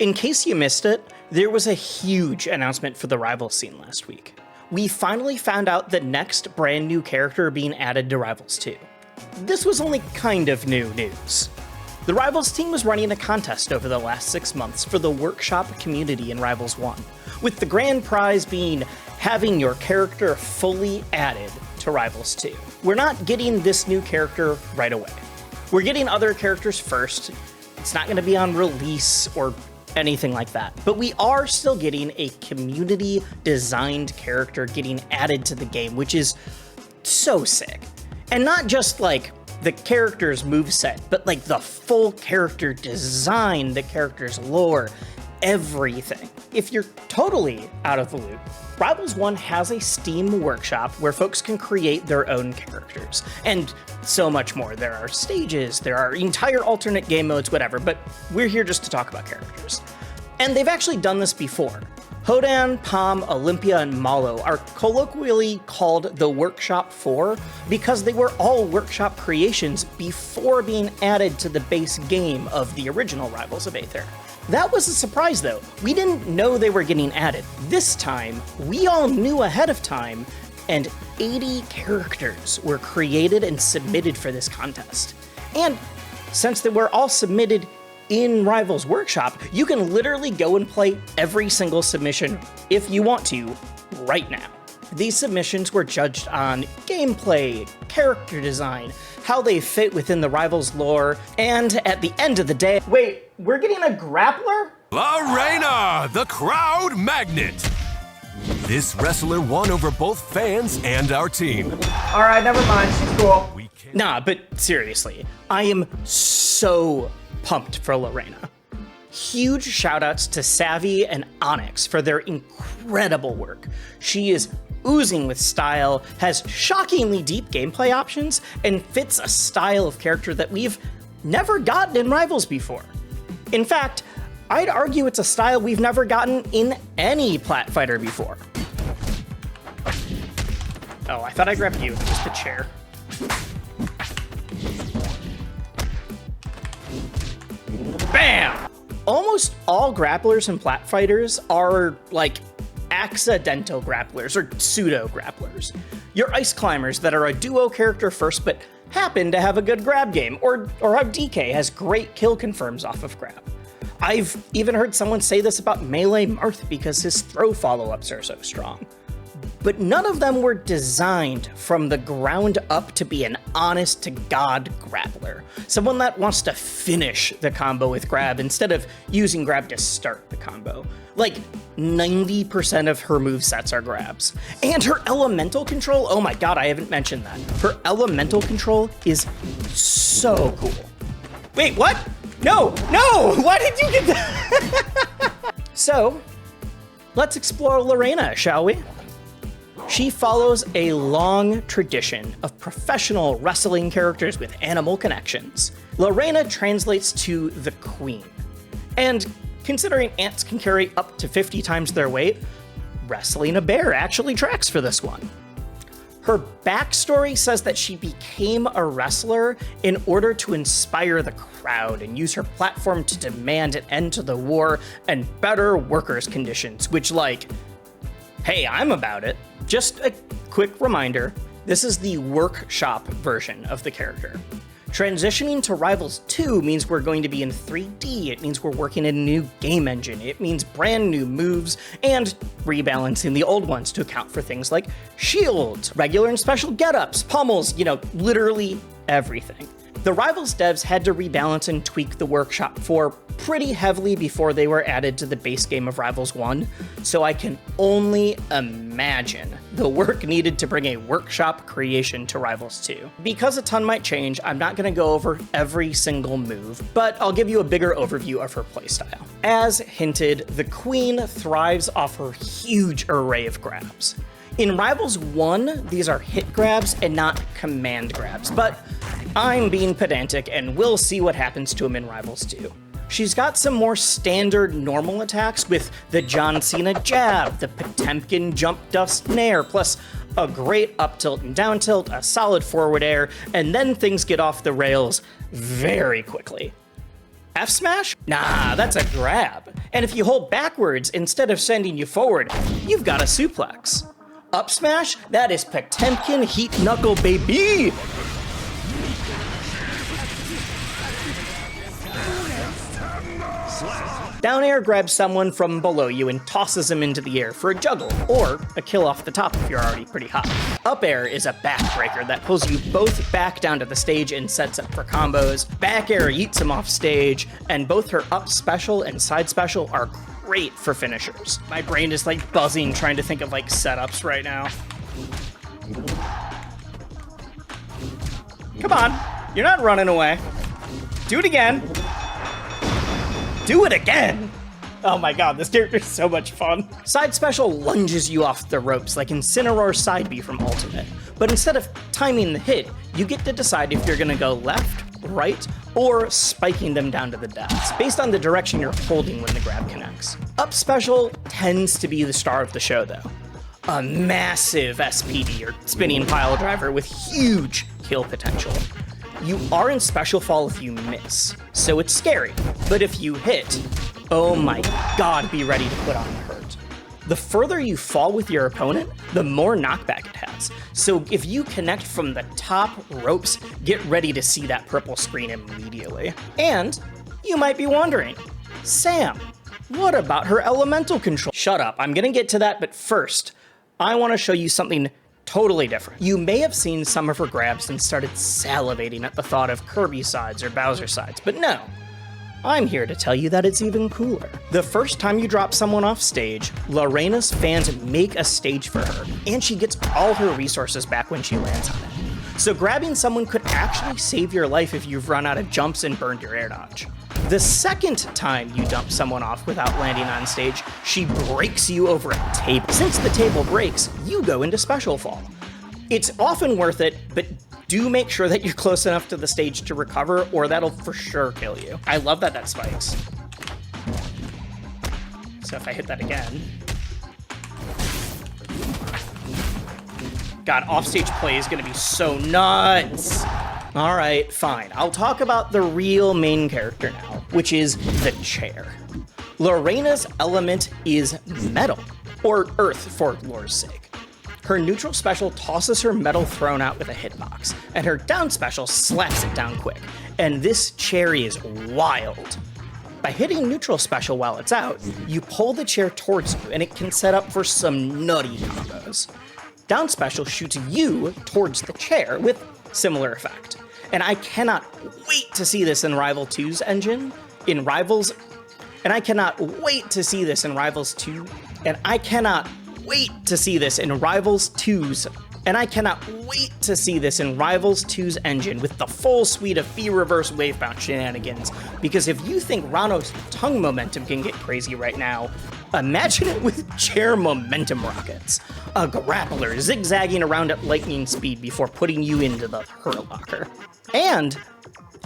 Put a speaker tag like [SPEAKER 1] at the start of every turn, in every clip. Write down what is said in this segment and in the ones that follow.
[SPEAKER 1] In case you missed it, there was a huge announcement for the Rivals scene last week. We finally found out the next brand new character being added to Rivals 2. This was only kind of new news. The Rivals team was running a contest over the last 6 months for the workshop community in Rivals 1, with the grand prize being having your character fully added to Rivals 2. We're not getting this new character right away. We're getting other characters first. It's not going to be on release or anything like that, but we are still getting a community designed character getting added to the game, which is so sick. And not just like the character's moveset, but like the full character design, the character's lore, everything. If you're totally out of the loop, Rivals 1 has a Steam workshop where folks can create their own characters, and so much more. There are stages, there are entire alternate game modes, whatever, but we're here just to talk about characters. And they've actually done this before. Hodan, Palm, Olympia, and Malo are colloquially called the Workshop 4 because they were all workshop creations before being added to the base game of the original Rivals of Aether. That was a surprise though. We didn't know they were getting added. This time, we all knew ahead of time, and 80 characters were created and submitted for this contest. And since they were all submitted in Rivals Workshop, you can literally go and play every single submission if you want to right now. These submissions were judged on gameplay, character design, how they fit within the Rivals lore, and at the end of the day, wait, we're getting a grappler?
[SPEAKER 2] Reina, the crowd magnet. This wrestler won over both fans and our team.
[SPEAKER 3] All right, never mind, she's cool.
[SPEAKER 1] Nah, but seriously, I am so pumped for Lorena. Huge shoutouts to Savvy and Onyx for their incredible work. She is oozing with style, has shockingly deep gameplay options, and fits a style of character that we've never gotten in Rivals before. In fact, I'd argue it's a style we've never gotten in any Plat Fighter before. Oh, I thought I grabbed you, just the chair. Bam! Almost all grapplers in Plat Fighters are like accidental grapplers or pseudo grapplers. Your ice climbers that are a duo character first but happen to have a good grab game, or how DK has great kill confirms off of grab. I've even heard someone say this about Melee Marth because his throw follow-ups are so strong. But none of them were designed from the ground up to be an honest-to-God grappler. Someone that wants to finish the combo with grab instead of using grab to start the combo. Like, 90% of her movesets are grabs. And her elemental control, oh my god, I haven't mentioned that. Her elemental control is so cool. Wait, what? No, why did you get that? So, let's explore Lorena, shall we? She follows a long tradition of professional wrestling characters with animal connections. Lorena translates to the Queen. And considering ants can carry up to 50 times their weight, wrestling a bear actually tracks for this one. Her backstory says that she became a wrestler in order to inspire the crowd and use her platform to demand an end to the war and better workers' conditions, which, like, hey, I'm about it. Just a quick reminder, this is the workshop version of the character. Transitioning to Rivals 2 means we're going to be in 3D, it means we're working in a new game engine, it means brand new moves, and rebalancing the old ones to account for things like shields, regular and special getups, pummels, literally everything. The Rivals devs had to rebalance and tweak the Workshop 4 pretty heavily before they were added to the base game of Rivals 1, so I can only imagine the work needed to bring a Workshop creation to Rivals 2. Because a ton might change, I'm not going to go over every single move, but I'll give you a bigger overview of her playstyle. As hinted, the Queen thrives off her huge array of grabs. In Rivals 1, these are hit grabs and not command grabs, but I'm being pedantic and we'll see what happens to him in Rivals 2. She's got some more standard normal attacks with the John Cena jab, the Potemkin jump dust nair, plus a great up tilt and down tilt, a solid forward air, and then things get off the rails very quickly. F smash? Nah, that's a grab. And if you hold backwards instead of sending you forward, you've got a suplex. Up smash? That is Potemkin heat knuckle, baby! Down air grabs someone from below you and tosses him into the air for a juggle, or a kill off the top if you're already pretty hot. Up air is a backbreaker that pulls you both back down to the stage and sets up for combos. Back air eats him off stage, and both her up special and side special are great for finishers. My brain is like buzzing trying to think of like setups right now. Come on, you're not running away. Do it again. Do it again! Oh my god, this character is so much fun. Side special lunges you off the ropes like Incineroar's side B from Ultimate. But instead of timing the hit, you get to decide if you're gonna go left, right, or spiking them down to the depths, based on the direction you're holding when the grab connects. Up special tends to be the star of the show though. A massive SPD, or spinning pile driver, with huge kill potential. You are in special fall if you miss, so it's scary. But if you hit, oh my god, be ready to put on the hurt. The further you fall with your opponent, the more knockback it has. So if you connect from the top ropes, get ready to see that purple screen immediately. And you might be wondering, Sam, what about her elemental control? Shut up, I'm gonna get to that, but first, I wanna show you something totally different. You may have seen some of her grabs and started salivating at the thought of Kirby sides or Bowser sides, but no. I'm here to tell you that it's even cooler. The first time you drop someone off stage, Reina's fans make a stage for her, and she gets all her resources back when she lands on it. So grabbing someone could actually save your life if you've run out of jumps and burned your air dodge. The second time you dump someone off without landing on stage, she breaks you over a table. Since the table breaks, you go into special fall. It's often worth it, but do make sure that you're close enough to the stage to recover, or that'll for sure kill you. I love that that spikes. So if I hit that again... God, offstage play is gonna be so nuts! Alright, fine. I'll talk about the real main character now, which is the chair. Reina's element is metal, or earth for lore's sake. Her neutral special tosses her metal thrown out with a hitbox, and her down special slaps it down quick. And this chair is wild. By hitting neutral special while it's out, you pull the chair towards you and it can set up for some nutty combos. Down special shoots you towards the chair with similar effect. And I cannot wait to see this in Rival 2's engine, in Rivals, and I cannot wait to see this in Rivals 2, and I cannot wait to see this in Rivals 2's, and I cannot wait to see this in Rivals 2's engine with the full suite of fee reverse wave bounce shenanigans, because if you think Rano's tongue momentum can get crazy right now, imagine it with chair momentum rockets. A grappler zigzagging around at lightning speed before putting you into the hurt locker. And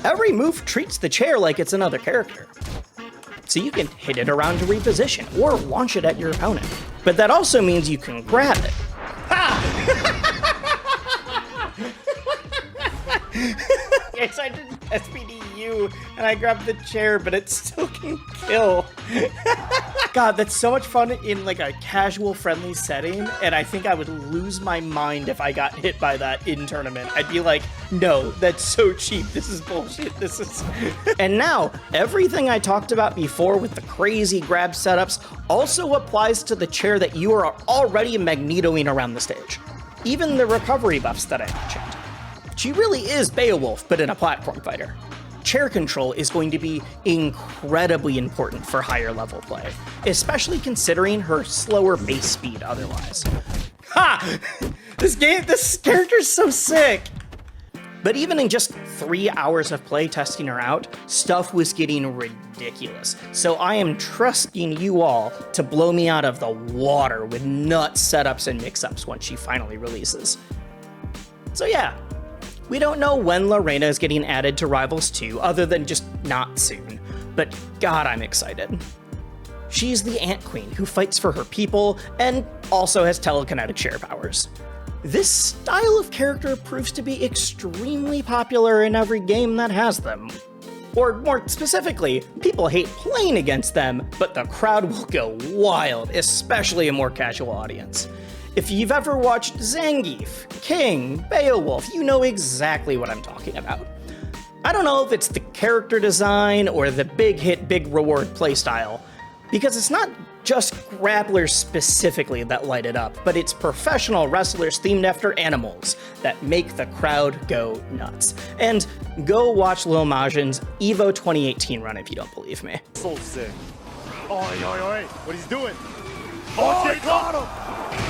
[SPEAKER 1] every move treats the chair like it's another character. So you can hit it around to reposition, or launch it at your opponent. But that also means you can grab it. Yes, I did SPDU, and I grabbed the chair, but it still can kill. God, that's so much fun in like a casual, friendly setting, and I think I would lose my mind if I got hit by that in tournament. I'd be like, no, that's so cheap. This is bullshit. This is... And now, everything I talked about before with the crazy grab setups also applies to the chair that you are already magnetoing around the stage. Even the recovery buffs that I mentioned. She really is Beowulf, but in a platform fighter. Chair control is going to be incredibly important for higher level play, especially considering her slower base speed otherwise. Ha! This character's so sick! But even in just 3 hours of play testing her out, stuff was getting ridiculous. So I am trusting you all to blow me out of the water with nut setups and mix-ups once she finally releases. So yeah. We don't know when Reina is getting added to Rivals 2, other than just not soon, but God, I'm excited. She's the Ant Queen who fights for her people and also has telekinetic share powers. This style of character proves to be extremely popular in every game that has them. Or more specifically, people hate playing against them, but the crowd will go wild, especially a more casual audience. If you've ever watched Zangief, King, Beowulf, you know exactly what I'm talking about. I don't know if it's the character design or the big hit, big reward playstyle, because it's not just grapplers specifically that light it up, but it's professional wrestlers themed after animals that make the crowd go nuts. And go watch Lil Majin's EVO 2018 run if you don't believe me.
[SPEAKER 4] So sick. Oi. What he's doing? Oh, he got him!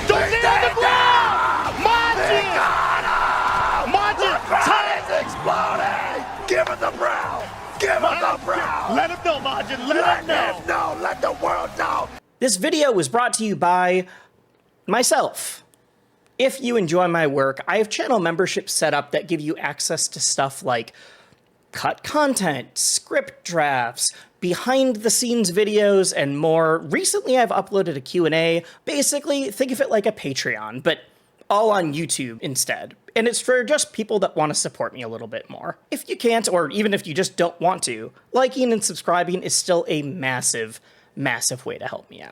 [SPEAKER 4] Don't stay on the ground! Majin! Majin! Time is exploding! Give him the brow! Give him the brow! Let him know, Majin! Let him know! Let the world know!
[SPEAKER 1] This video was brought to you by myself. If you enjoy my work, I have channel memberships set up that give you access to stuff like cut content, script drafts, behind-the-scenes videos, and more. Recently, I've uploaded a Q&A. Basically, think of it like a Patreon, but all on YouTube instead. And it's for just people that want to support me a little bit more. If you can't, or even if you just don't want to, liking and subscribing is still a massive way to help me out.